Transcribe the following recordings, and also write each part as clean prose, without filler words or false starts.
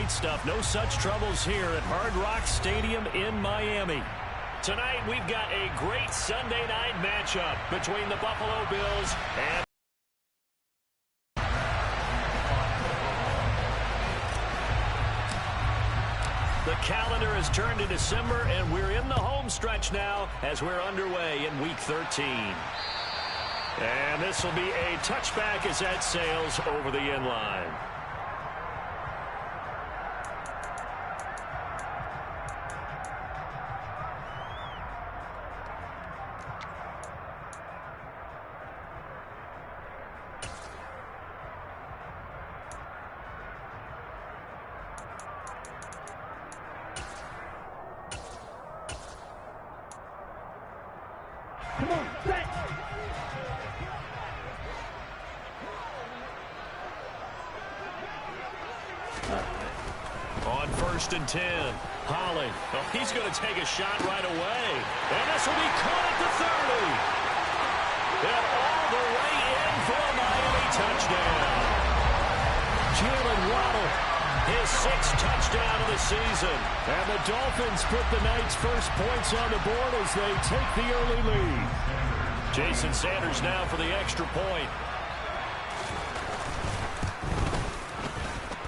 right stuff. No such troubles here at Hard Rock Stadium in Miami. Tonight, we've got a great Sunday night matchup between the Buffalo Bills and the calendar has turned to December, and we're in the home stretch now as we're underway in Week 13. And this will be a touchback as that sails over the end line. On 1st and 10, Holly. Oh, he's going to take a shot right away. And this will be caught at the 30. And all the way in for a Miami touchdown. Jalen Waddle, his 6th touchdown of the season. And the Dolphins put the night's first points on the board as they take the early lead. Jason Sanders now for the extra point.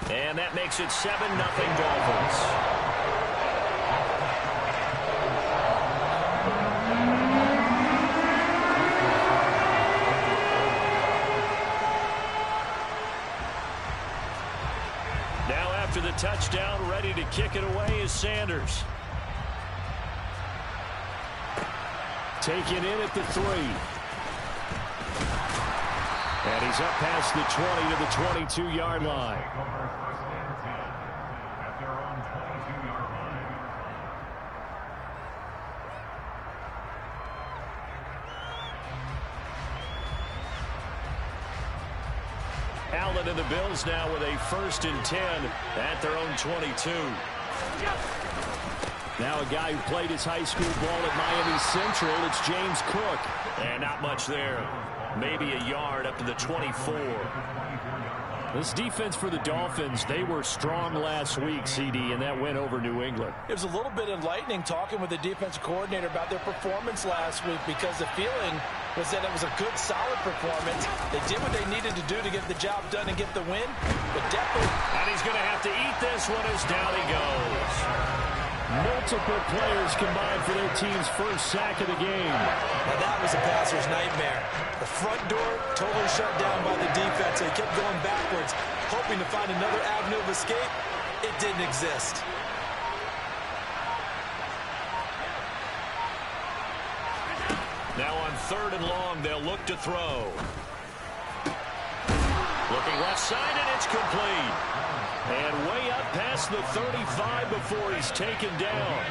And that makes it 7-0 Dolphins. Now after the touchdown, ready to kick it away is Sanders. Taken in at the 3. And he's up past the 20 to the 22-yard line. Allen and the Bills now with a 1st and 10 at their own 22. Now a guy who played his high school ball at Miami Central, it's James Cook. And not much there. Maybe a yard up to the 24. This defense for the Dolphins, they were strong last week, CD, and that went over New England. It was a little bit enlightening talking with the defensive coordinator about their performance last week, because the feeling was that it was a good, solid performance. They did what they needed to do to get the job done and get the win, but definitely. And he's going to have to eat this one as down he goes. Multiple players combined for their team's first sack of the game. Now that was a passer's nightmare. The front door totally shut down by the defense. They kept going backwards, hoping to find another avenue of escape. It didn't exist. Now on 3rd and long, they'll look to throw. Looking left side, and it's complete. And way up past the 35 before he's taken down.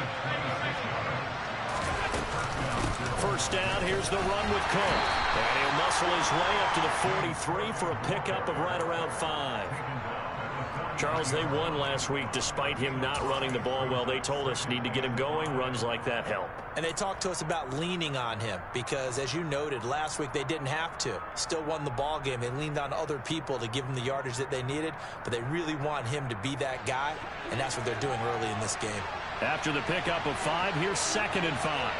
First down, here's the run with Cook. And he'll muscle his way up to the 43 for a pickup of right around 5. Charles, they won last week despite him not running the ball well. They told us need to get him going. Runs like that help. And they talked to us about leaning on him because, as you noted, last week they didn't have to. Still won the ball game. They leaned on other people to give them the yardage that they needed, but they really want him to be that guy, and that's what they're doing early in this game. After the pickup of 5, here's 2nd and 5.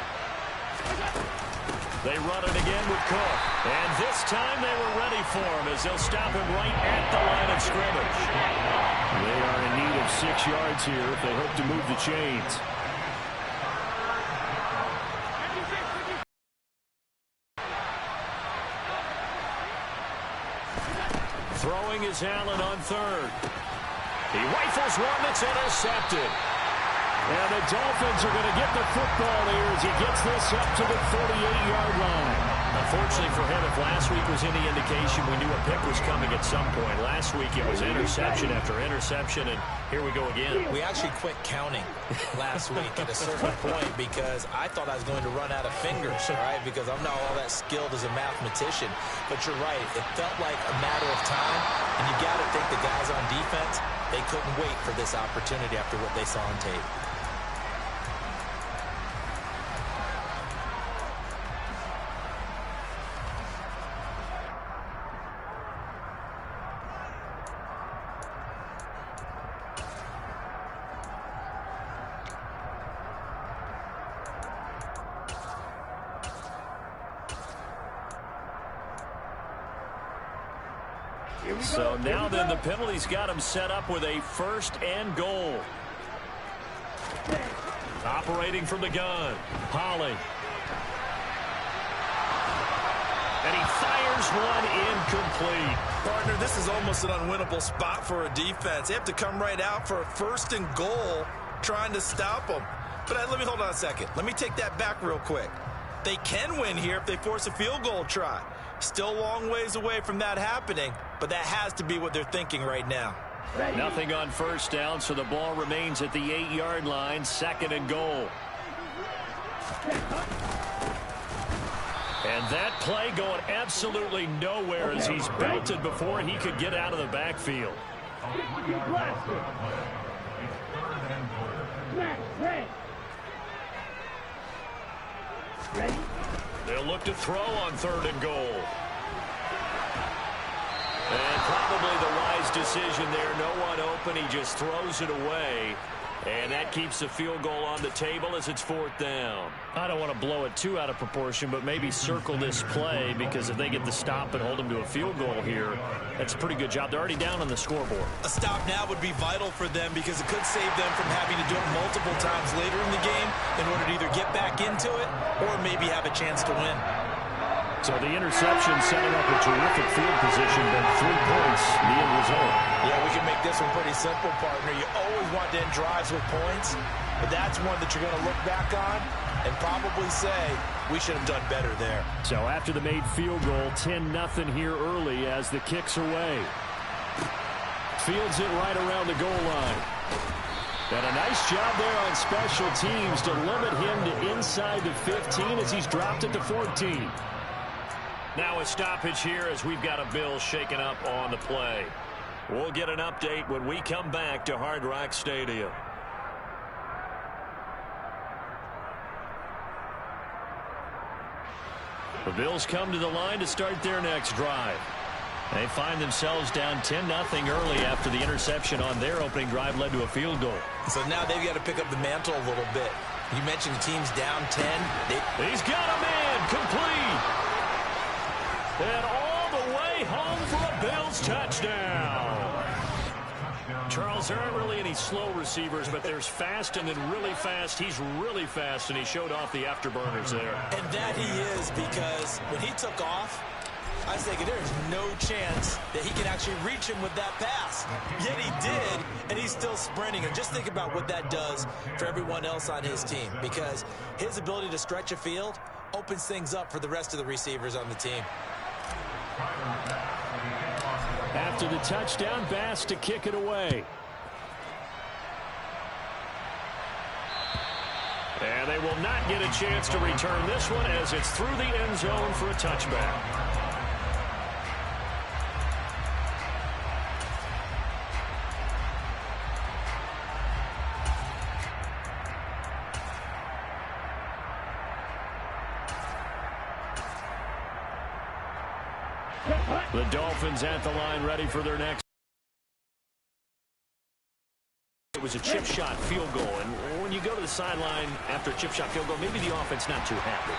They run it again with Cook. And this time they were ready for him as they'll stop him right at the line of scrimmage. They are in need of 6 yards here if they hope to move the chains. Throwing is Allen on 3rd. He rifles one that's intercepted. And the Dolphins are going to get the football here as he gets this up to the 48-yard line. Unfortunately for him, if last week was any indication, we knew a pick was coming at some point. Last week it was interception after interception, and here we go again. We actually quit counting last week at a certain point because I thought I was going to run out of fingers, all right, because I'm not all that skilled as a mathematician. But you're right. It felt like a matter of time, and you got to think the guys on defense, they couldn't wait for this opportunity after what they saw on tape. So now then the penalty's got him set up with a 1st and goal. Operating from the gun, Holly. And he fires one incomplete. Partner, this is almost an unwinnable spot for a defense. They have to come right out for a 1st and goal trying to stop them. But let me hold on a second. Let me take that back real quick. They can win here if they force a field goal try. Still a long ways away from that happening, but that has to be what they're thinking right now. Nothing on 1st down, so the ball remains at the 8-yard line, 2nd and goal. And that play going absolutely nowhere as he's belted before he could get out of the backfield. They'll look to throw on 3rd and goal. And probably the wise decision there. No one open. He just throws it away. And that keeps the field goal on the table as it's 4th down. I don't want to blow it too out of proportion, but maybe circle this play, because if they get the stop and hold them to a field goal here, that's a pretty good job. They're already down on the scoreboard. A stop now would be vital for them, because it could save them from having to do it multiple times later in the game in order to either get back into it or maybe have a chance to win. So the interception setting up a terrific field position, but 3 points, the end result. Yeah, we can make this one pretty simple, partner. You always want to end drives with points, but that's one that you're going to look back on and probably say, we should have done better there. So after the made field goal, 10-0 here early as the kick's away. Fields it right around the goal line. And a nice job there on special teams to limit him to inside the 15 as he's dropped it to 14. Now a stoppage here as we've got a Bill shaken up on the play. We'll get an update when we come back to Hard Rock Stadium. The Bills come to the line to start their next drive. They find themselves down 10-0 early after the interception on their opening drive led to a field goal. So now they've got to pick up the mantle a little bit. You mentioned the team's down 10. He's got a man complete. And all the way home for a Bills touchdown. Charles, there aren't really any slow receivers, but there's fast and then really fast. He's really fast, and he showed off the afterburners there. And that he is, because when he took off, I was thinking there's no chance that he can actually reach him with that pass. Yet he did, and he's still sprinting. And just think about what that does for everyone else on his team, because his ability to stretch a field opens things up for the rest of the receivers on the team. After the touchdown, Bass to kick it away. And they will not get a chance to return this one as it's through the end zone for a touchback. The Dolphins at the line ready for their next. It was a chip shot field goal, and when you go to the sideline after a chip shot field goal, maybe the offense not too happy.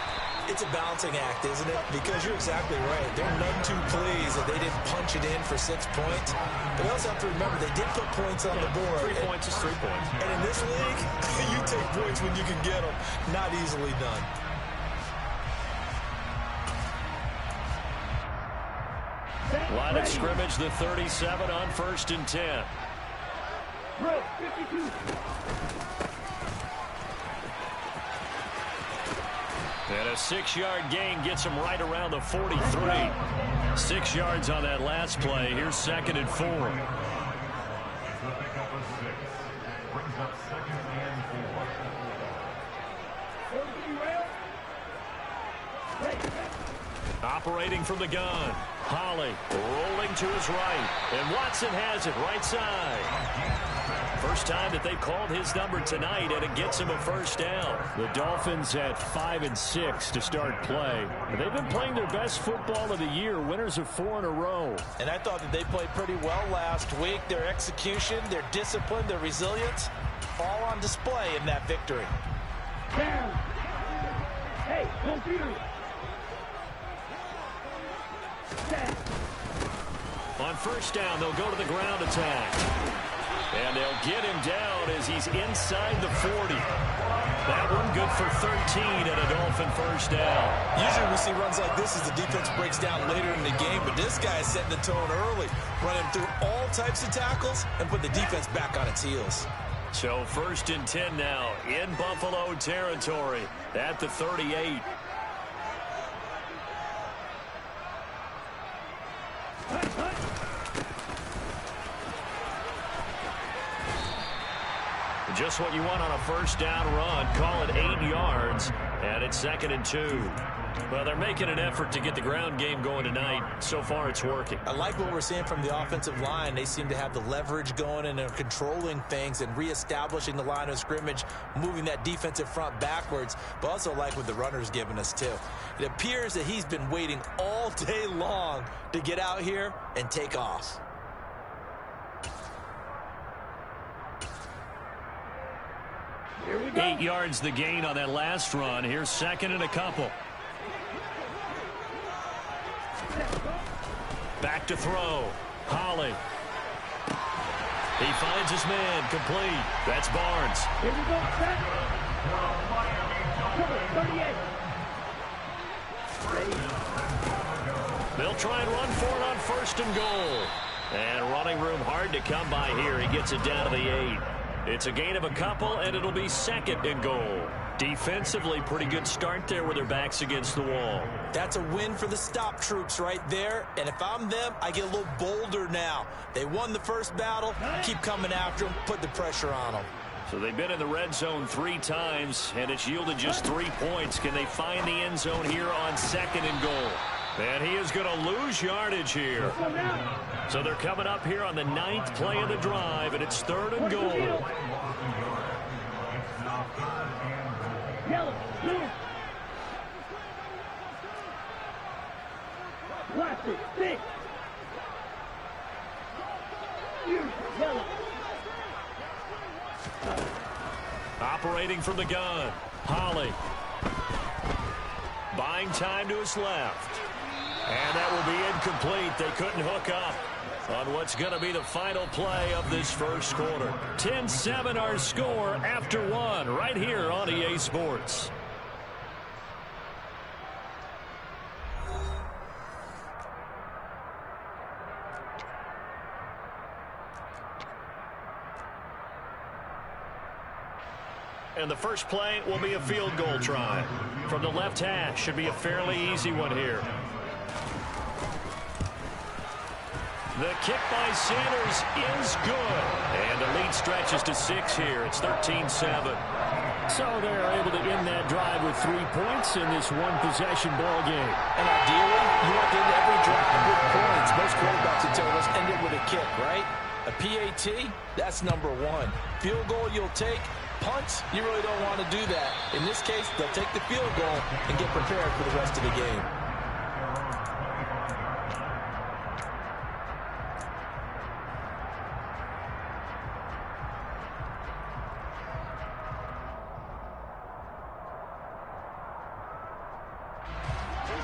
It's a balancing act, isn't it? Because you're exactly right. They're none too pleased that they didn't punch it in for 6 points. But they also have to remember they did put points on the board. 3 points is 3 points. And in this league, you take points when you can get them. Not easily done. Line of scrimmage, the 37 on 1st and 10. And a 6-yard gain gets him right around the 43. 6 yards on that last play. Here's 2nd and 4. Operating from the gun. Holly rolling to his right. And Watson has it right side. First time that they called his number tonight, and it gets him a 1st down. The Dolphins at 5-6 to start play. They've been playing their best football of the year, winners of 4 in a row. And I thought that they played pretty well last week. Their execution, their discipline, their resilience, all on display in that victory. Hey, computer. On first down, they'll go to the ground attack. And they'll get him down as he's inside the 40. That one good for 13 and a Dolphin first down. Usually we see runs like this as the defense breaks down later in the game, but this guy is setting the tone early, running through all types of tackles and put the defense back on its heels. So first and 10 now in Buffalo territory at the 38. Just what you want on a first down run. Call it 8 yards, and it's 2nd and 2. Well, they're making an effort to get the ground game going tonight. So far, it's working. I like what we're seeing from the offensive line. They seem to have the leverage going, and they're controlling things and reestablishing the line of scrimmage, moving that defensive front backwards, but also like what the runner's giving us, too. It appears that he's been waiting all day long to get out here and take off. Here we go. 8 yards the gain on that last run. Here's 2nd and a couple. Back to throw. Holly. He finds his man. Complete. That's Barnes. Here we go. Set. 38. They'll try and run for it on 1st and goal. And running room hard to come by here. He gets it down to the 8. It's a gain of a couple, and it'll be 2nd and goal. Defensively, pretty good start there with their backs against the wall. That's a win for the stop troops right there. And if I'm them, I get a little bolder now. They won the first battle. Keep coming after them. Put the pressure on them. So they've been in the red zone 3 times, and it's yielded just 3 points. Can they find the end zone here on 2nd and goal? And he is going to lose yardage here. So they're coming up here on the 9th play of the drive, and it's 3rd and goal. Yellow. Plastic. Stick. Yellow. Operating from the gun. Holly. Buying time to his left. And that will be incomplete. They couldn't hook up on what's going to be the final play of this first quarter. 10-7 our score after 1 right here on EA Sports. And the first play will be a field goal try. From the left hash, should be a fairly easy one here. The kick by Sanders is good. And the lead stretches to 6 here. It's 13-7. So they're able to end that drive with 3 points in this one-possession ball game. And ideally, you want to end every drive with points. Most quarterbacks would tell us end it with a kick, right? A PAT, that's number 1. Field goal you'll take. Punts, you really don't want to do that. In this case, they'll take the field goal and get prepared for the rest of the game.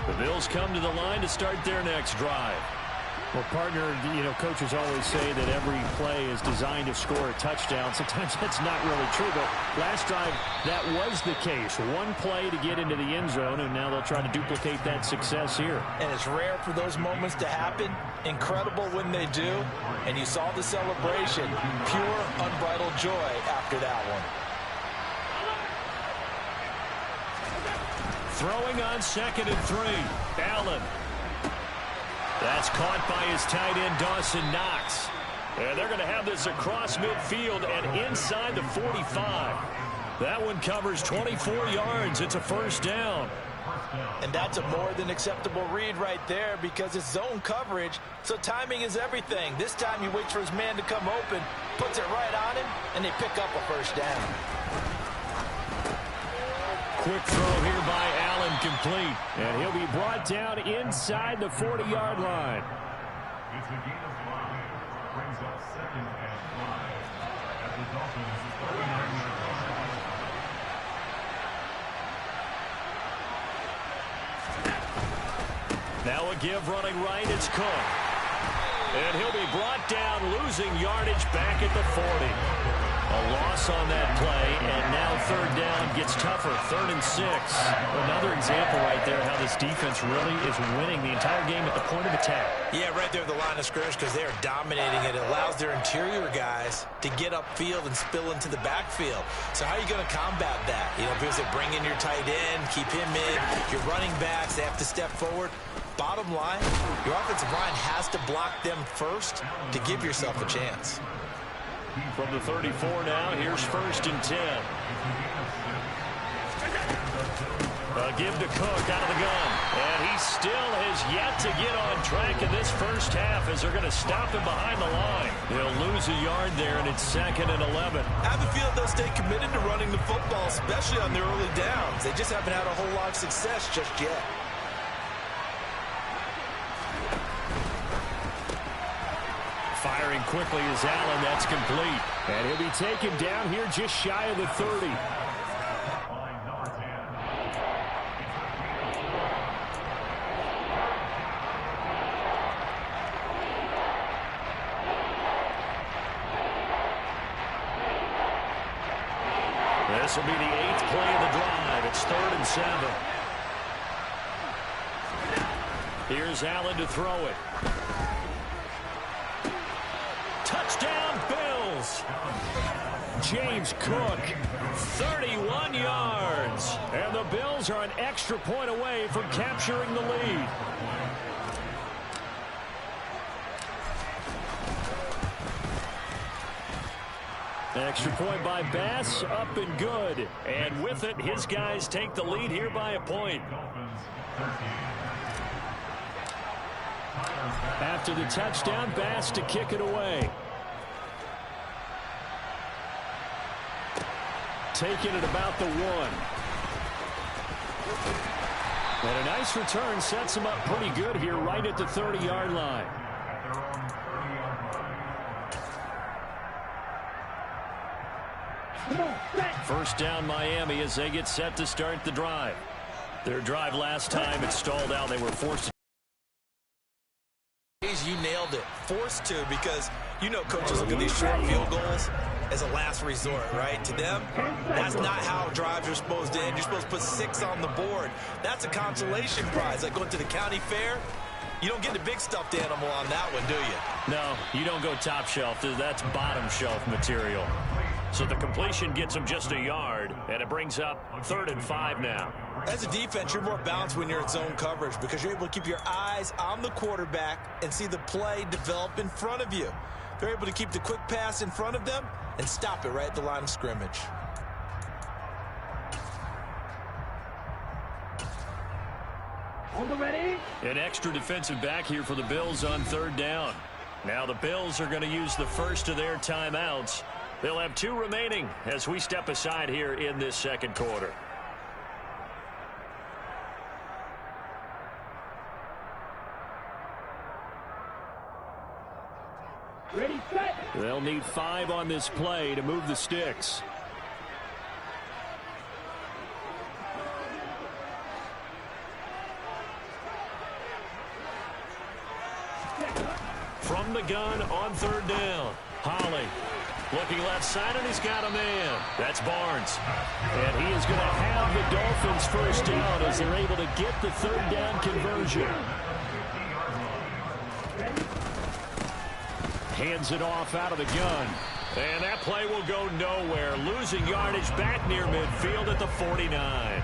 The Bills come to the line to start their next drive. Well, partner, coaches always say that every play is designed to score a touchdown. Sometimes that's not really true, but last drive, that was the case. One play to get into the end zone, and now they'll try to duplicate that success here. And it's rare for those moments to happen. Incredible when they do. And you saw the celebration. Pure, unbridled joy after that one. Throwing on 2nd and 3. Allen. That's caught by his tight end, Dawson Knox. And they're going to have this across midfield and inside the 45. That one covers 24 yards. It's a first down. And that's a more than acceptable read right there because it's zone coverage, so timing is everything. This time he waits for his man to come open, puts it right on him, and they pick up a first down. Quick throw here by Allen, complete. And he'll be brought down inside the 40-yard line. Now a give running right, it's Cook. And he'll be brought down, losing yardage back at the 40. A loss on that play, and now third down gets tougher, 3rd and 6. Another example right there how this defense really is winning the entire game at the point of attack. Yeah, right there at the line of scrimmage because they are dominating it. It allows their interior guys to get upfield and spill into the backfield. So how are you going to combat that? You know, because they bring in your tight end, keep him in, your running backs, they have to step forward. Bottom line, your offensive line has to block them first to give yourself a chance. From the 34 now, here's 1st and 10. Give to Cook out of the gun. And he still has yet to get on track in this first half as they're going to stop him behind the line. He'll lose a yard there, and it's 2nd and 11. I have a feeling they'll stay committed to running the football, especially on the early downs. They just haven't had a whole lot of success just yet. Firing quickly is Allen. That's complete. And he'll be taken down here just shy of the 30. This will be the 8th play of the drive. It's 3rd and 7. Here's Allen to throw it. Touchdown, Bills. James Cook, 31 yards. And the Bills are an extra point away from capturing the lead. Extra point by Bass, up and good. And with it, his guys take the lead here by a point. After the touchdown, Bass to kick it away. Taking it about the 1. And a nice return sets him up pretty good here right at the 30-yard line. First down, Miami, as they get set to start the drive. Their drive last time, it stalled out. They were forced to. You nailed it. Forced to, because you know coaches look at these short field goals as a last resort, right? To them, that's not how drives are supposed to end. You're supposed to put 6 on the board. That's a consolation prize. Like going to the county fair, you don't get the big stuffed animal on that one, do you? No, you don't go top shelf. That's bottom shelf material. So the completion gets them just a yard, and it brings up 3rd and 5 now. As a defense, you're more balanced when you're in zone coverage because you're able to keep your eyes on the quarterback and see the play develop in front of you. They're able to keep the quick pass in front of them and stop it right at the line of scrimmage. On the ready. An extra defensive back here for the Bills on 3rd down. Now the Bills are going to use the first of their timeouts. They'll have 2 remaining as we step aside here in this 2nd quarter. Ready, set. They'll need 5 on this play to move the sticks. From the gun on 3rd down. Holly looking left side, and he's got a man. That's Barnes. And he is going to have the Dolphins first down as they're able to get the 3rd down conversion. Hands it off out of the gun. And that play will go nowhere. Losing yardage back near midfield at the 49.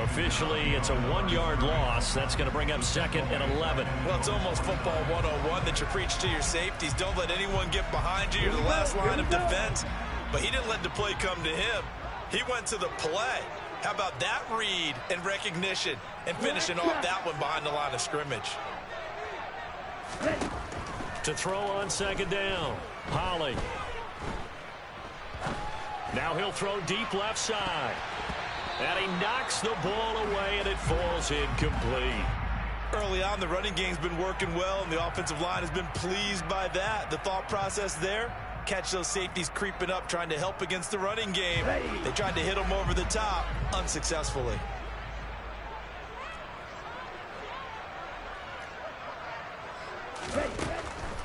Officially, it's a 1-yard loss. That's going to bring up 2nd and 11. Well, it's almost football 101 that you preach to your safeties. Don't let anyone get behind you. You're the last line of defense. But he didn't let the play come to him. He went to the play. How about that read and recognition and finishing off that one behind the line of scrimmage? To throw on 2nd down. Holly. Now he'll throw deep left side. And he knocks the ball away, and it falls incomplete. Early on, the running game's been working well, and the offensive line has been pleased by that. The thought process there, catch those safeties creeping up, trying to help against the running game. They tried to hit them over the top, unsuccessfully.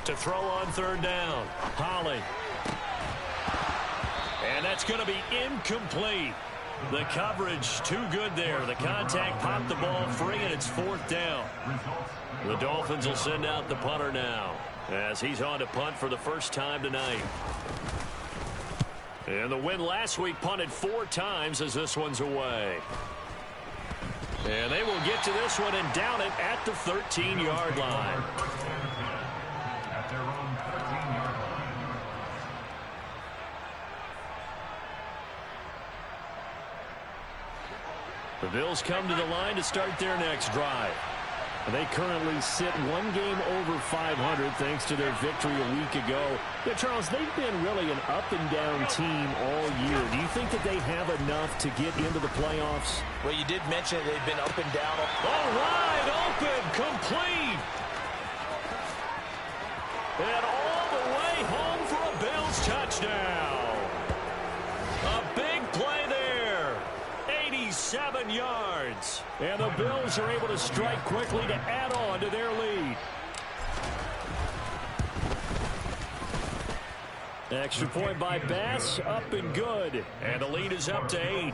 To to throw on third down. Holly. And that's going to be incomplete. The coverage too good there. The contact popped the ball free, and it's fourth down. The Dolphins will send out the punter now as he's on to punt for the first time tonight. And the win last week punted 4 times as this one's away. And they will get to this one and down it at the 13-yard line. The Bills come to the line to start their next drive. They currently sit 1 game over 500 thanks to their victory a week ago. Yeah, Charles, they've been really an up-and-down team all year. Do you think that they have enough to get into the playoffs? Well, you did mention they've been up and down. Oh, wide open, complete. And all the way home for a Bills touchdown. A big play there. 87 yards. And the Bills are able to strike quickly to add on to their lead. Extra point by Bass, up and good. And the lead is up to 8.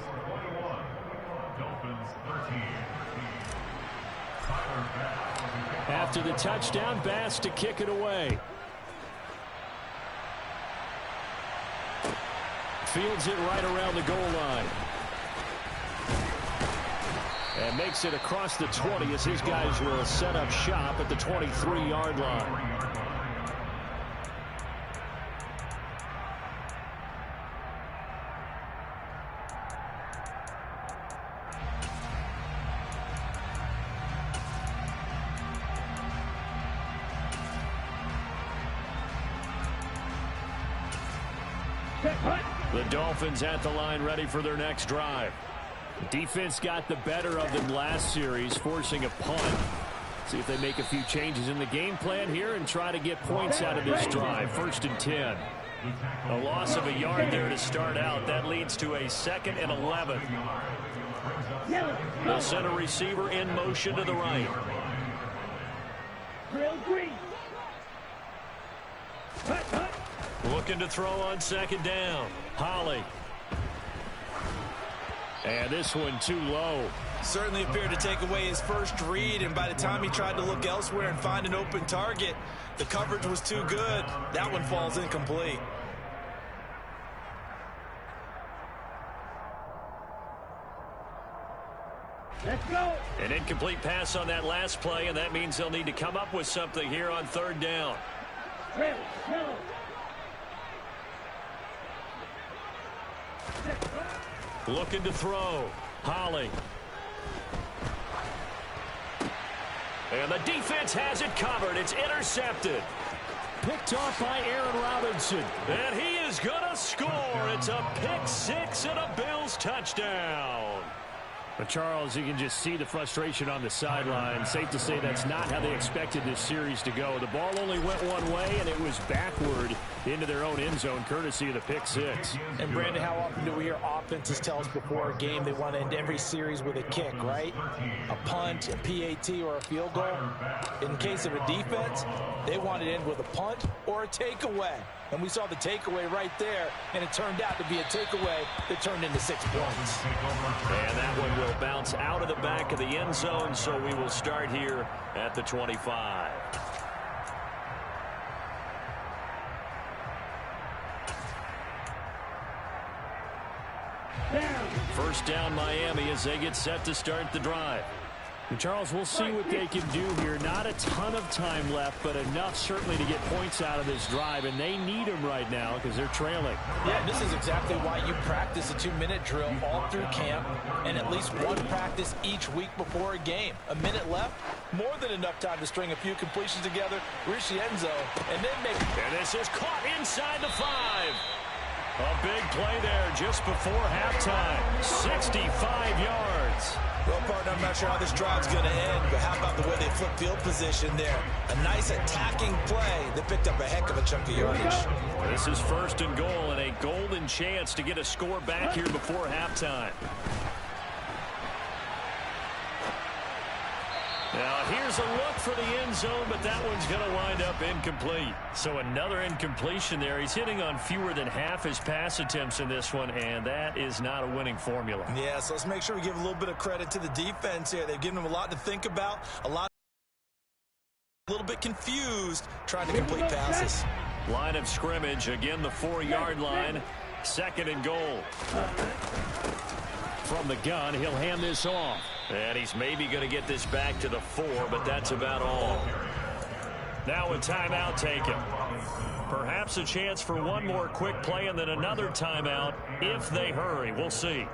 After the touchdown, Bass to kick it away. Fields it right around the goal line. And makes it across the 20 as his guys will set up shop at the 23-yard line. The Dolphins at the line ready for their next drive. Defense got the better of them last series, forcing a punt. See if they make a few changes in the game plan here and try to get points out of this drive. 1st and 10. A loss of a yard there to start out. That leads to a 2nd and 11. They'll send a receiver in motion to the right. Looking to throw on 2nd down. Holly. And this one too low. Certainly appeared to take away his first read, and by the time he tried to look elsewhere and find an open target, the coverage was too good. That one falls incomplete. Let's go. An incomplete pass on that last play, and that means they'll need to come up with something here on 3rd down. Looking to throw. Holly. And the defense has it covered. It's intercepted. Picked off by Aaron Robinson. And he is going to score. It's a pick 6 and a Bills touchdown. But Charles, you can just see the frustration on the sideline. Safe to say that's not how they expected this series to go. The ball only went one way, and it was backward into their own end zone, courtesy of the pick 6. And, Brandon, how often do we hear offenses tell us before a game they want to end every series with a kick, right? A punt, a PAT, or a field goal. In case of a defense, they want to end with a punt or a takeaway. And we saw the takeaway right there, and it turned out to be a takeaway that turned into 6 points. And that one will bounce out of the back of the end zone, so we will start here at the 25. First down, Miami, as they get set to start the drive. And Charles, we'll see what they can do here. Not a ton of time left, but enough certainly to get points out of this drive, and they need them right now because they're trailing. Yeah, this is exactly why you practice a 2-minute drill all through camp and at least one practice each week before a game. A minute left, more than enough time to string a few completions together, reach the end zone, and then make... And this is caught inside the 5. A big play there just before halftime. 65 yards. Well, partner, I'm not sure how this drive's going to end, but how about the way they flip field position there? A nice attacking play that picked up a heck of a chunk of yardage. This is 1st and goal and a golden chance to get a score back here before halftime. Now here's a look for the end zone, but that one's going to wind up incomplete. So another incompletion there. He's hitting on fewer than half his pass attempts in this one, and that is not a winning formula. Yeah, so let's make sure we give a little bit of credit to the defense here. They've given him a lot to think about, a little bit confused trying to complete passes. Line of scrimmage, again the 4-yard line. 2nd and goal. From the gun, he'll hand this off. And he's maybe going to get this back to the 4, but that's about all. Now a timeout taken. Perhaps a chance for one more quick play and then another timeout if they hurry. We'll see.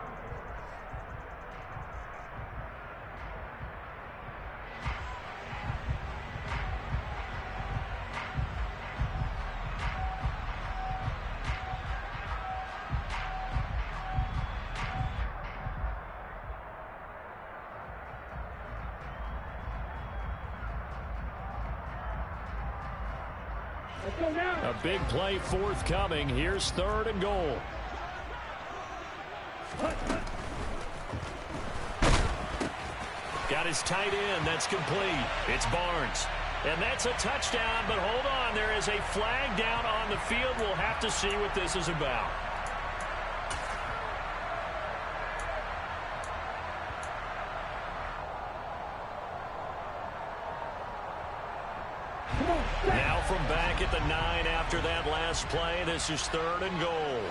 A big play forthcoming. Here's 3rd and goal. Got his tight end. That's complete. It's Barnes. And that's a touchdown, but hold on. There is a flag down on the field. We'll have to see what this is about. Now from back at the 9 after that last play, this is 3rd and goal.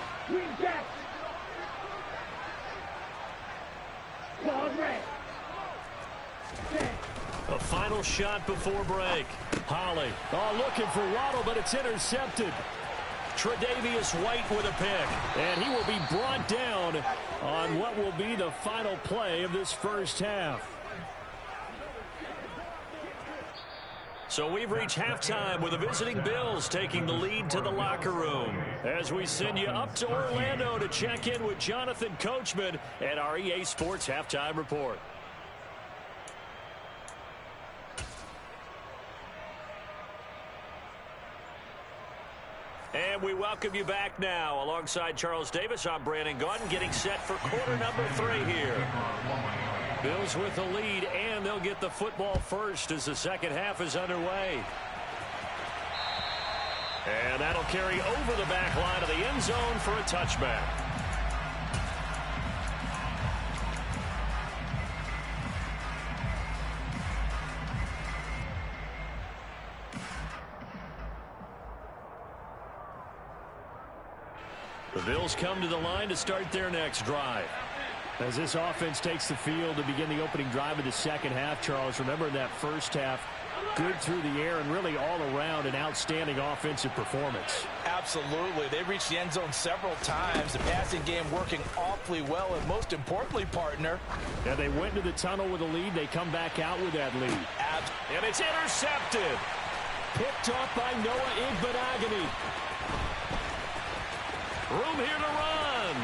A final shot before break. Holly. Oh, looking for Waddle, but it's intercepted. Tre'Davious White with a pick. And he will be brought down on what will be the final play of this first half. So we've reached halftime with the visiting Bills taking the lead to the locker room. As we send you up to Orlando to check in with Jonathan Coachman at our EA Sports Halftime Report. And we welcome you back now. Alongside Charles Davis, I'm Brandon Gaudin, getting set for quarter number 3 here. Bills with the lead, and they'll get the football first as the second half is underway. And that'll carry over the back line of the end zone for a touchback. The Bills come to the line to start their next drive. As this offense takes the field to begin the opening drive of the second half, Charles, remember in that first half, good through the air and really all around an outstanding offensive performance. Absolutely. They reached the end zone several times. The passing game working awfully well, and most importantly, partner. Yeah, they went into the tunnel with a lead. They come back out with that lead. And it's intercepted. Picked off by Noah Igbenogany. Room here to run.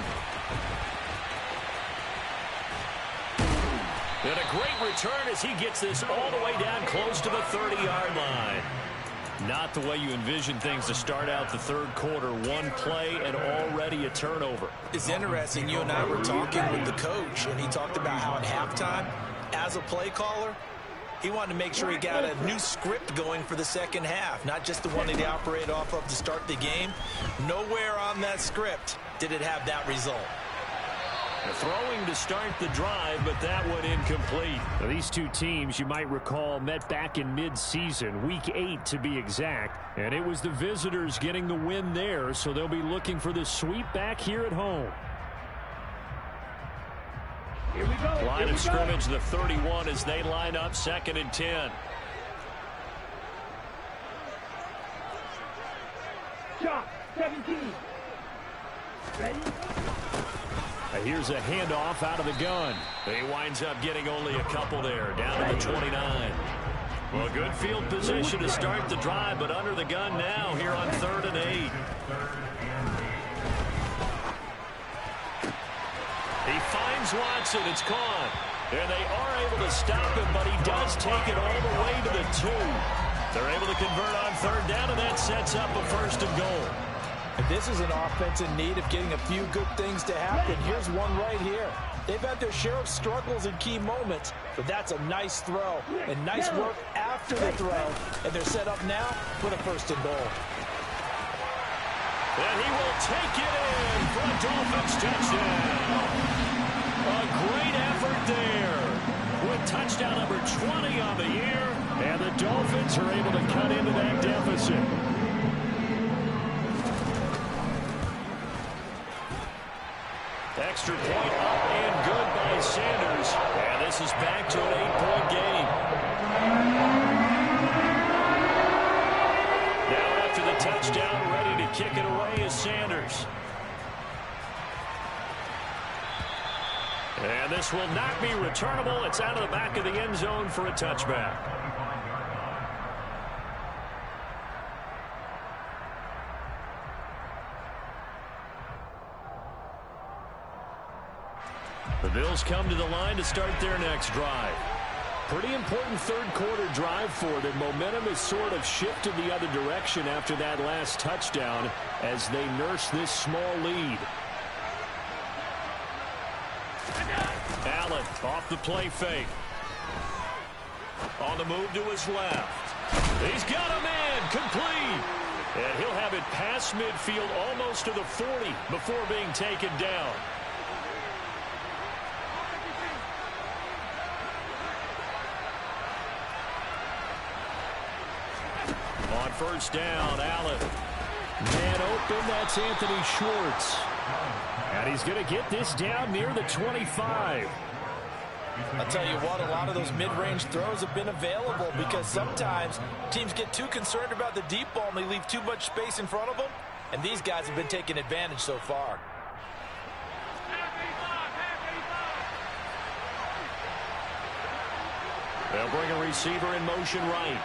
And a great return as he gets this all the way down close to the 30-yard line. Not the way you envision things to start out the third quarter. One play and already a turnover. It's interesting. You and I were talking with the coach, and he talked about how at halftime, as a play caller, he wanted to make sure he got a new script going for the second half, not just the one that he operated off of to start the game. Nowhere on that script did it have that result. Throwing to start the drive, but that one incomplete. Now, these two teams, you might recall, met back in mid-season, week 8 to be exact, and it was the visitors getting the win there, so they'll be looking for the sweep back here at home. Here we go. Line of scrimmage, the 31 as they line up, 2nd and 10. Shot, 17. Ready? Here's a handoff out of the gun. He winds up getting only a couple there, down to the 29. Well, good field position to start the drive, but under the gun now here on 3rd and 8. He finds Watson. It's caught. And they are able to stop him, but he does take it all the way to the 2. They're able to convert on 3rd down, and that sets up a 1st and goal. And this is an offense in need of getting a few good things to happen. Here's one right here. They've had their share of struggles in key moments, but that's a nice throw and nice work after the throw. And they're set up now for the first and goal. And he will take it in for a Dolphins touchdown. A great effort there with touchdown number 20 on the year. And the Dolphins are able to cut into that deficit. Extra point up and good by Sanders. And this is back to an 8-point game. Now after the touchdown, ready to kick it away is Sanders. And this will not be returnable. It's out of the back of the end zone for a touchback. The Bills come to the line to start their next drive. Pretty important third-quarter drive for them. Momentum has sort of shifted the other direction after that last touchdown as they nurse this small lead. Allen off the play fake. On the move to his left. He's got him in, complete. And he'll have it past midfield almost to the 40 before being taken down. On first down, Allen. Man open, that's Anthony Schwartz. And he's going to get this down near the 25. I'll tell you what, a lot of those mid-range throws have been available because sometimes teams get too concerned about the deep ball and they leave too much space in front of them. And these guys have been taking advantage so far. They'll bring a receiver in motion right.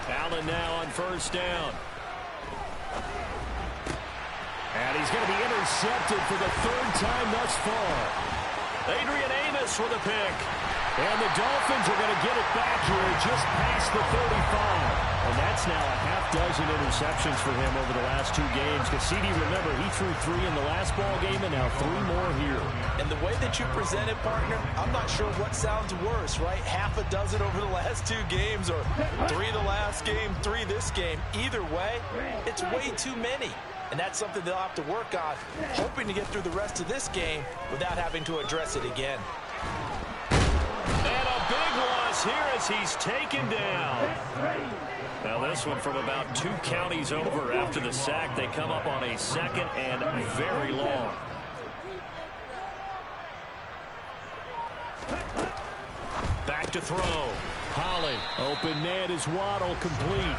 Allen now on first down. And he's going to be intercepted for the third time thus far. Adrian Amos with a pick. And the Dolphins are going to get it back here just past the 35. And that's now a half-dozen interceptions for him over the last 2 games. Because CD, remember, he threw 3 in the last ball game and now 3 more here. And the way that you present it, partner, I'm not sure what sounds worse, right? Half a dozen over the last 2 games or 3 the last game, 3 this game. Either way, it's way too many. And that's something they'll have to work on, hoping to get through the rest of this game without having to address it again. And a big loss here as he's taken down. Now this one from about 2 counties over after the sack. They come up on a second and very long. Back to throw. Holly. Open man is Waddle, complete.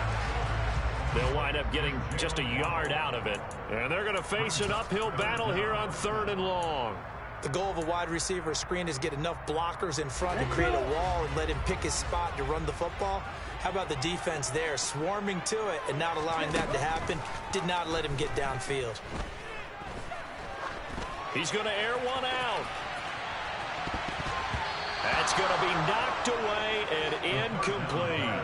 They'll wind up getting just a yard out of it. And they're going to face an uphill battle here on 3rd and long. The goal of a wide receiver screen is get enough blockers in front to create a wall and let him pick his spot to run the football. How about the defense there, swarming to it and not allowing that to happen? Did not let him get downfield. He's going to air one out. That's going to be knocked away and incomplete.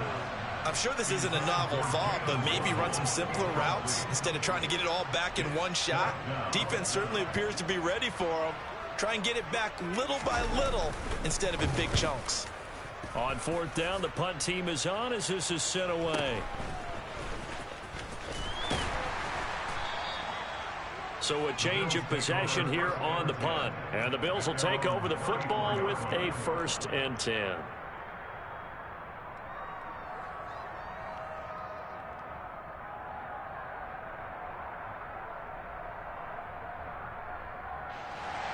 I'm sure this isn't a novel thought, but maybe run some simpler routes instead of trying to get it all back in one shot. Defense certainly appears to be ready for him. Try and get it back little by little instead of in big chunks. On 4th down, the punt team is on as this is sent away. So a change of possession here on the punt. And the Bills will take over the football with a 1st and 10.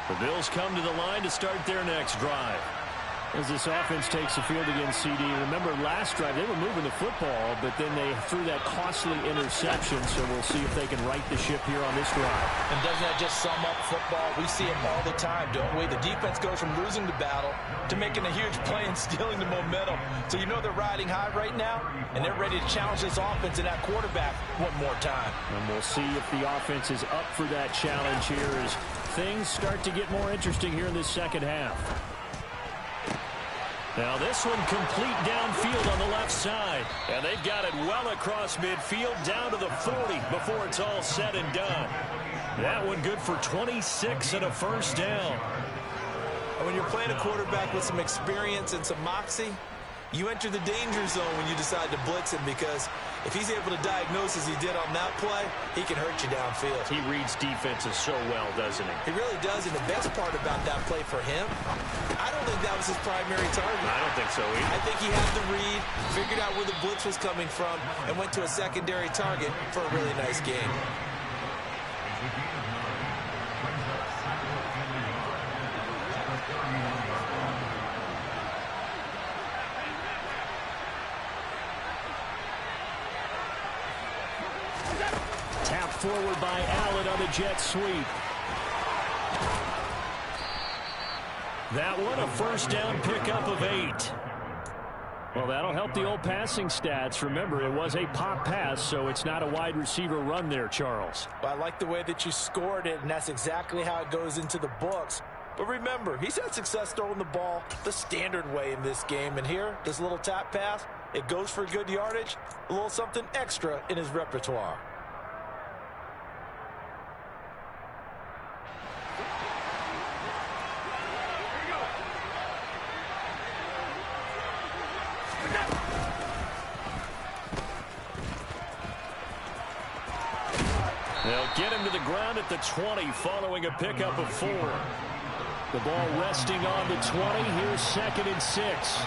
The Bills come to the line to start their next drive. As this offense takes the field against CD, remember last drive they were moving the football, but then they threw that costly interception, so we'll see if they can right the ship here on this drive. And doesn't that just sum up football? We see it all the time, don't we? The defense goes from losing the battle to making a huge play and stealing the momentum. So you know they're riding high right now, and they're ready to challenge this offense and that quarterback one more time. And we'll see if the offense is up for that challenge here as things start to get more interesting here in this second half. Now this one complete downfield on the left side. And they've got it well across midfield down to the 40 before it's all said and done. That one good for 26 and a first down. When you're playing a quarterback with some experience and some moxie, you enter the danger zone when you decide to blitz him, because if he's able to diagnose as he did on that play, he can hurt you downfield. He reads defenses so well, doesn't he? He really does, and the best part about that play for him, I don't think that was his primary target. I don't think so either. I think he had the read, figured out where the blitz was coming from, and went to a secondary target for a really nice game. Forward by Allen on the jet sweep. That one a first down pickup of 8. Well, that'll help the old passing stats. Remember, it was a pop pass, so it's not a wide receiver run there, Charles. Well, I like the way that you scored it, and that's exactly how it goes into the books. But remember, he's had success throwing the ball the standard way in this game. And here, this little tap pass, it goes for good yardage, a little something extra in his repertoire. They'll get him to the ground at the 20 following a pickup of 4. The ball resting on the 20. Here's 2nd and 6.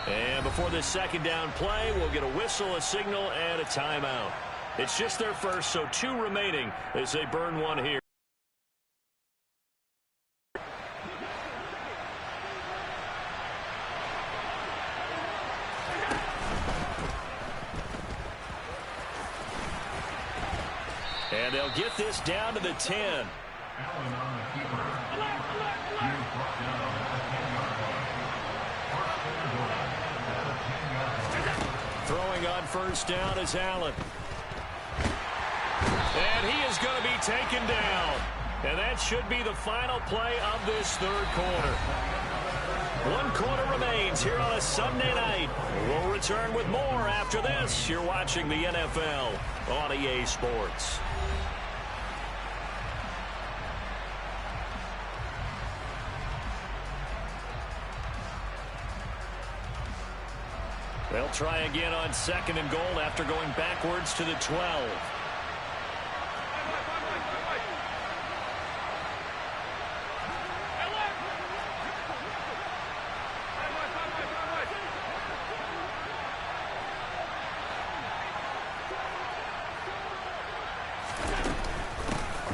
And before this second down play, we'll get a whistle, a signal, and a timeout. It's just their first, so 2 remaining as they burn one here. And they'll get this down to the 10. Throwing on first down is Allen. And he is going to be taken down. And that should be the final play of this third quarter. 1 quarter remains here on a Sunday night. We'll return with more after this. You're watching the NFL on EA Sports. They'll try again on 2nd and goal after going backwards to the 12.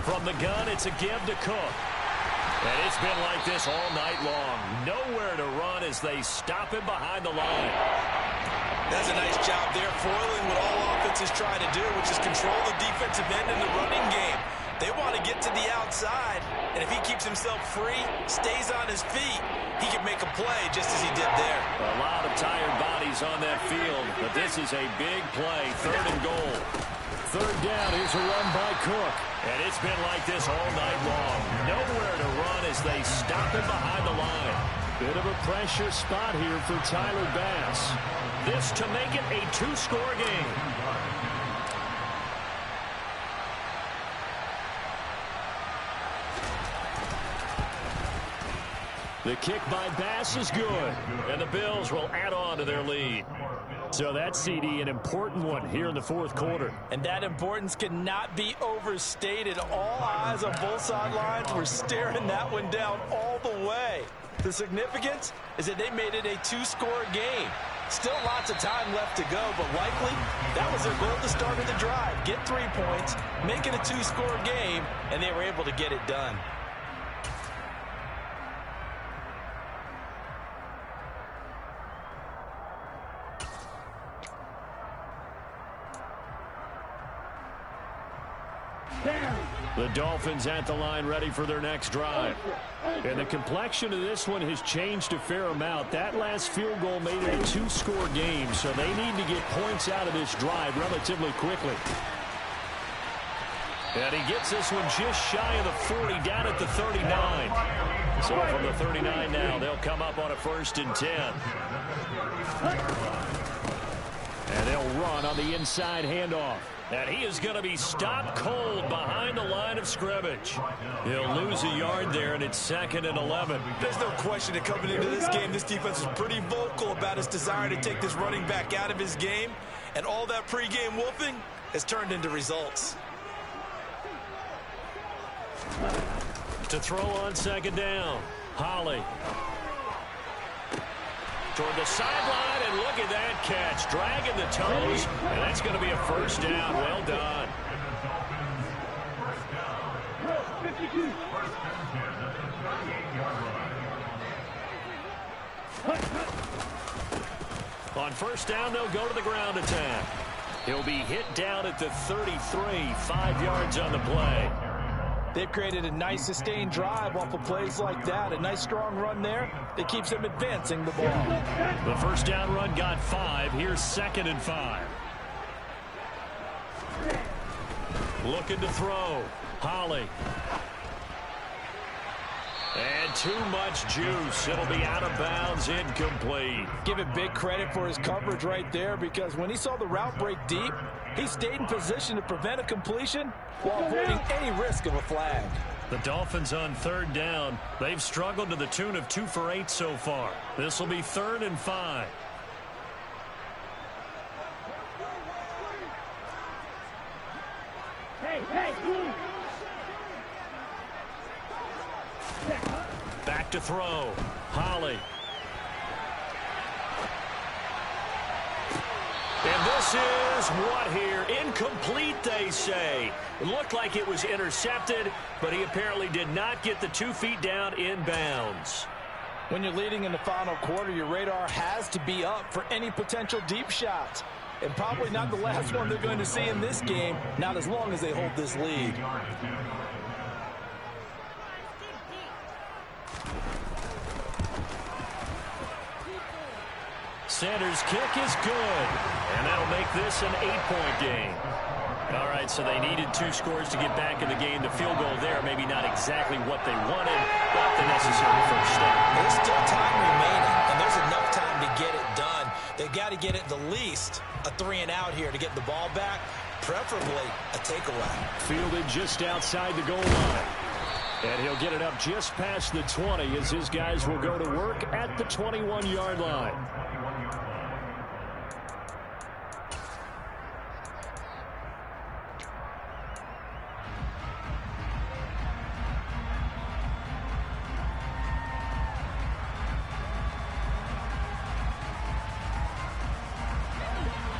From the gun, it's a give to Cook. And it's been like this all night long. Nowhere to run as they stop him behind the line. That's a nice job there, foiling what all offenses try to do, which is control the defensive end in the running game. They want to get to the outside, and if he keeps himself free, stays on his feet, he can make a play just as he did there. A lot of tired bodies on that field, but this is a big play, 3rd and goal. 3rd down, here's a run by Cook. And it's been like this all night long. Nowhere to run as they stop him behind the line. Bit of a pressure spot here for Tyler Bass. This to make it a 2-score game. The kick by Bass is good, and the Bills will add on to their lead. So that's, CD, an important one here in the 4th quarter. And that importance cannot be overstated. All eyes on both sidelines were staring that one down all the way. The significance is that they made it a 2-score game. Still lots of time left to go, but likely that was their goal at the start of the drive. Get 3 points, make it a 2-score game, and they were able to get it done. The Dolphins at the line ready for their next drive. And the complexion of this one has changed a fair amount. That last field goal made it a two-score game, so they need to get points out of this drive relatively quickly. And he gets this one just shy of the 40, down at the 39. So from the 39 now, they'll come up on a 1st and 10. And they'll run on the inside handoff. And he is going to be stopped cold behind the line of scrimmage. He'll lose a yard there, and it's 2nd and 11. There's no question that coming into this game, this defense is pretty vocal about its desire to take this running back out of his game. And all that pregame wolfing has turned into results. To throw on 2nd down, Holly. Toward the sideline, and look at that catch. Dragging the toes, and that's going to be a 1st down. Well done. 52. On 1st down, they'll go to the ground attack. He'll be hit down at the 33, 5 yards on the play. They've created a nice sustained drive off of plays like that. A nice strong run there that keeps them advancing the ball. The 1st down run got 5. Here's 2nd and 5. Looking to throw. Holly. And too much juice. It'll be out of bounds, incomplete. Give him big credit for his coverage right there, because when he saw the route break deep, he stayed in position to prevent a completion while avoiding any risk of a flag. The Dolphins on 3rd down. They've struggled to the tune of 2 for 8 so far. This will be 3rd and 5. Hey. Back to throw. Holly. And this is what here? Incomplete, they say. It looked like it was intercepted, but he apparently did not get the 2 feet down in bounds. When you're leading in the final quarter, your radar has to be up for any potential deep shots. And probably not the last one they're going to see in this game, not as long as they hold this lead. Sanders' kick is good, and that'll make this an 8-point game. All right, so they needed 2 scores to get back in the game. The field goal there, maybe not exactly what they wanted, but the necessary first step. There's still time remaining, and there's enough time to get it done. They've got to get it the least a 3-and-out here to get the ball back, preferably a takeaway. Fielded just outside the goal line. And he'll get it up just past the 20 as his guys will go to work at the 21-yard line.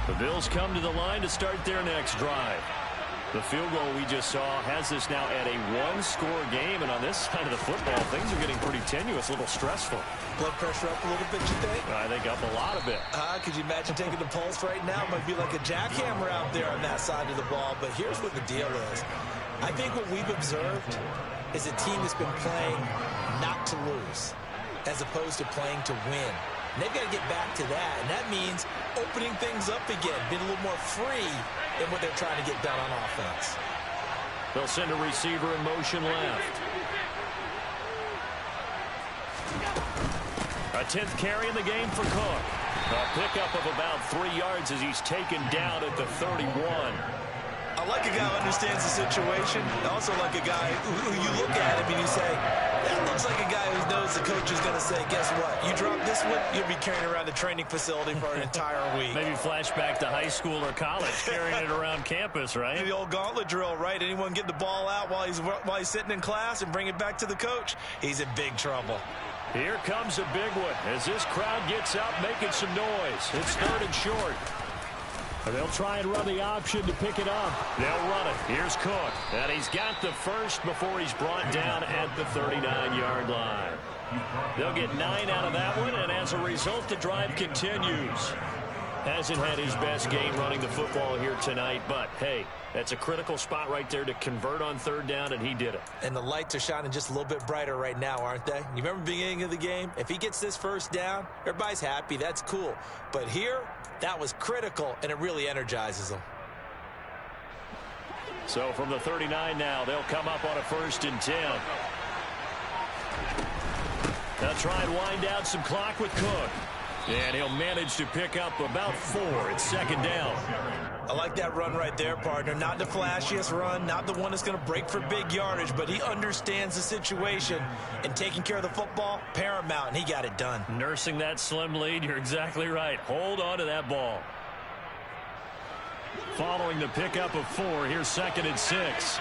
The Bills come to the line to start their next drive. The field goal we just saw has this now at a 1-score game, and on this side of the football, things are getting pretty tenuous, a little stressful. Blood pressure up a little bit, you think? I think up a lot of it. Could you imagine taking the pulse right now? It might be like a jackhammer out there on that side of the ball, but here's what the deal is. I think what we've observed is a team that's been playing not to lose as opposed to playing to win. And they've got to get back to that, and that means opening things up again, being a little more free in what they're trying to get done on offense. They'll send a receiver in motion left. A 10th carry in the game for Cook. A pickup of about 3 yards as he's taken down at the 31. I like a guy who understands the situation. I also like a guy who you look at him and you say, that looks like a guy who knows the coach is going to say, guess what? You drop this one, you'll be carrying around the training facility for an entire week. Maybe flashback to high school or college, carrying it around campus, right? The old gauntlet drill, right? Anyone get the ball out while he's sitting in class and bring it back to the coach, he's in big trouble. Here comes a big one as this crowd gets up, making some noise. It's 3rd and short. And they'll try and run the option to pick it up. They'll run it. Here's Cook. And he's got the first before he's brought down at the 39-yard line. They'll get 9 out of that one, and as a result, the drive continues. Hasn't had his best game running the football here tonight, but, hey, that's a critical spot right there to convert on third down, and he did it. And the lights are shining just a little bit brighter right now, aren't they? You remember the beginning of the game? If he gets this first down, everybody's happy. That's cool. But here, that was critical, and it really energizes them. So from the 39 now, they'll come up on a 1st and 10. They'll try and wind down some clock with Cook. And he'll manage to pick up about 4. It's 2nd down. I like that run right there, partner. Not the flashiest run, not the one that's going to break for big yardage, but he understands the situation, and taking care of the football, paramount, and he got it done. Nursing that slim lead, you're exactly right. Hold on to that ball. Following the pickup of 4, here's 2nd and 6.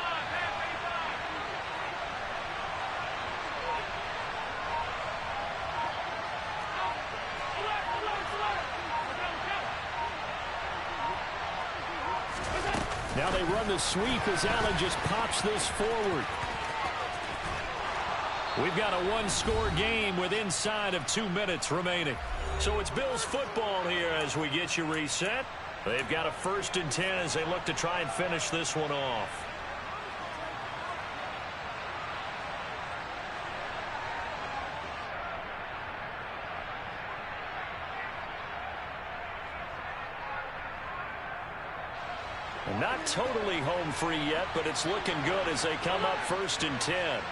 Now they run the sweep as Allen just pops this forward. We've got a one-score game with inside of 2 minutes remaining. So it's Bills football here as we get you reset. They've got a 1st and 10 as they look to try and finish this one off. Not totally home free yet, but it's looking good as they come up 1st and 10.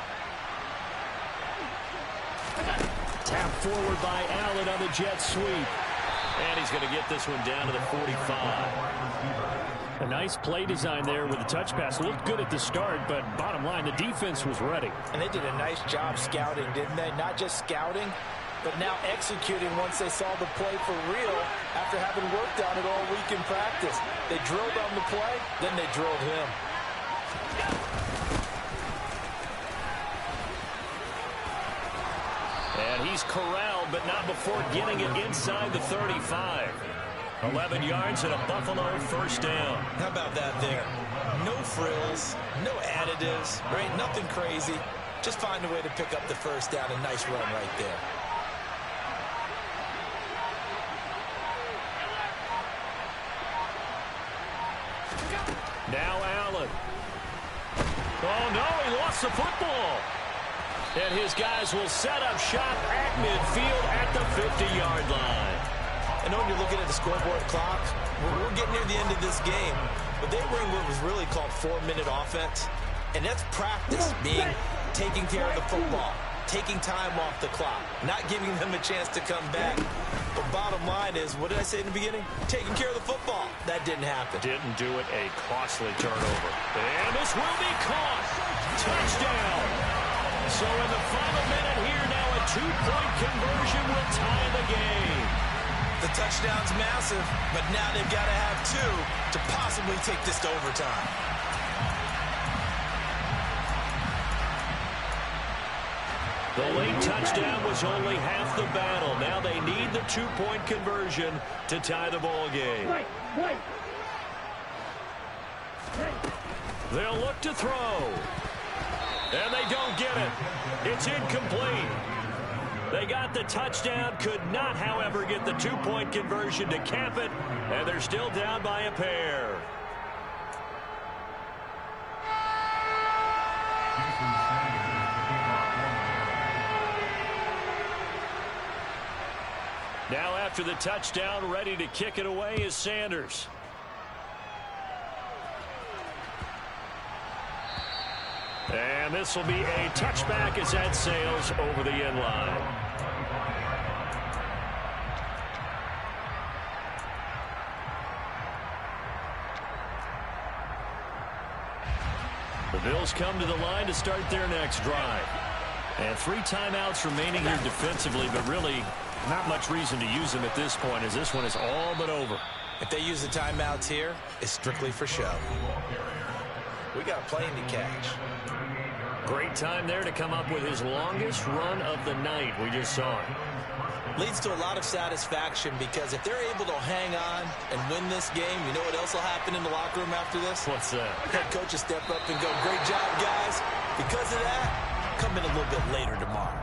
Tap forward by Allen on the jet sweep. And he's going to get this one down to the 45. A nice play design there with the touch pass. Looked good at the start, but bottom line, the defense was ready. And they did a nice job scouting, didn't they? Not just scouting, but now executing once they saw the play for real after having worked on it all week in practice. They drilled on the play, then they drilled him. And he's corralled, but not before getting it inside the 35. 11 yards and a Buffalo 1st down. How about that there? No frills, no additives, right? Nothing crazy. Just find a way to pick up the 1st down. A nice run right there. Now Allen. Oh, no, he lost the football. And his guys will set up shop at midfield at the 50-yard line. I know when you're looking at the scoreboard clock, we're getting near the end of this game, but they were in what was really called 4-minute offense, and that's practice, being taking care of the football, taking time off the clock, not giving them a chance to come back. But bottom line is, what did I say in the beginning? Taking care of the football. That didn't happen. Didn't do it. A costly turnover. And this will be caught. Touchdown. So in the final minute here now, a 2-point conversion will tie the game. The touchdown's massive, but now they've got to have 2 to possibly take this to overtime. The late touchdown was only half the battle. Now they need the 2-point conversion to tie the ball game. They'll look to throw. And they don't get it. It's incomplete. They got the touchdown, could not, however, get the 2-point conversion to cap it, and they're still down by a pair. Now after the touchdown, ready to kick it away is Sanders. And this will be a touchback as that sails over the end line. The Bills come to the line to start their next drive. And 3 timeouts remaining here defensively, but really not much reason to use them at this point as this one is all but over. If they use the timeouts here, it's strictly for show. We got a plane to catch. Great time there to come up with his longest run of the night. We just saw it. Leads to a lot of satisfaction because if they're able to hang on and win this game, you know what else will happen in the locker room after this? What's that? Head coach will step up and go, great job, guys. Because of that, come in a little bit later tomorrow.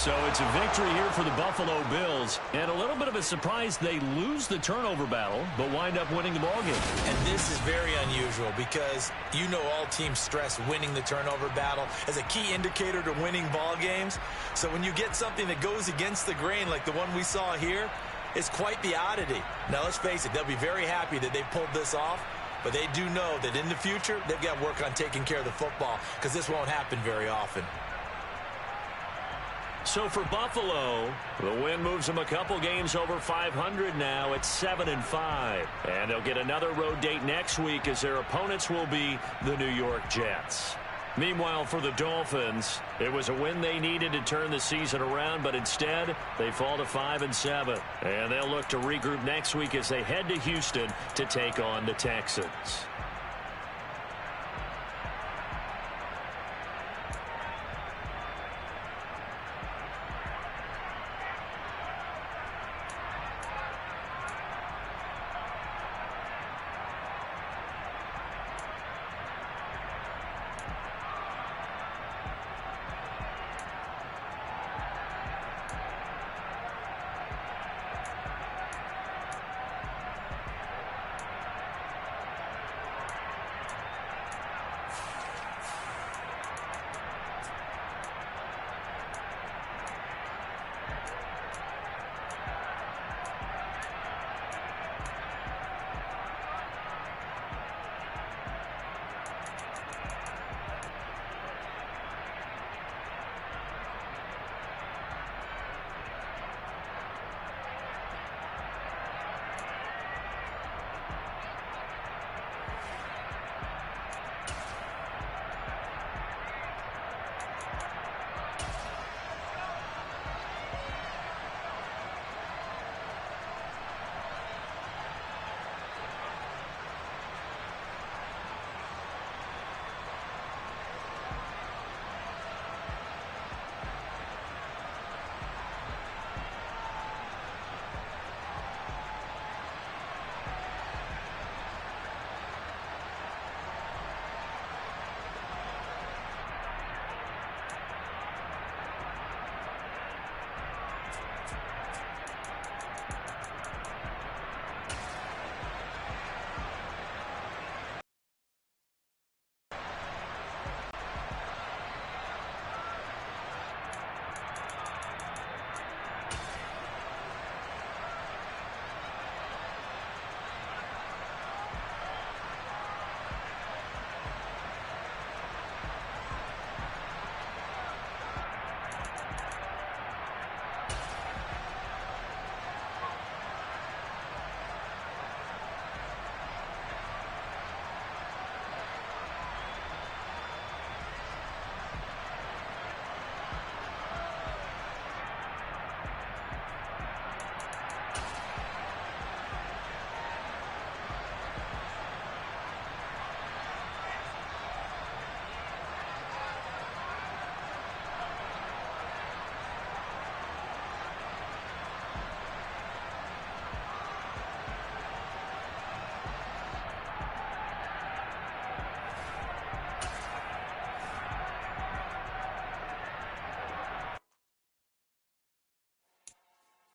So it's a victory here for the Buffalo Bills. And a little bit of a surprise they lose the turnover battle, but wind up winning the ballgame. And this is very unusual because you know all teams stress winning the turnover battle as a key indicator to winning ball games. So when you get something that goes against the grain like the one we saw here, it's quite the oddity. Now, let's face it, they'll be very happy that they pulled this off, but they do know that in the future, they've got to work on taking care of the football because this won't happen very often. So for Buffalo, the win moves them a couple games over 500 now at 7-5. And they'll get another road date next week as their opponents will be the New York Jets. Meanwhile, for the Dolphins, it was a win they needed to turn the season around, but instead, they fall to 5-7. And they'll look to regroup next week as they head to Houston to take on the Texans.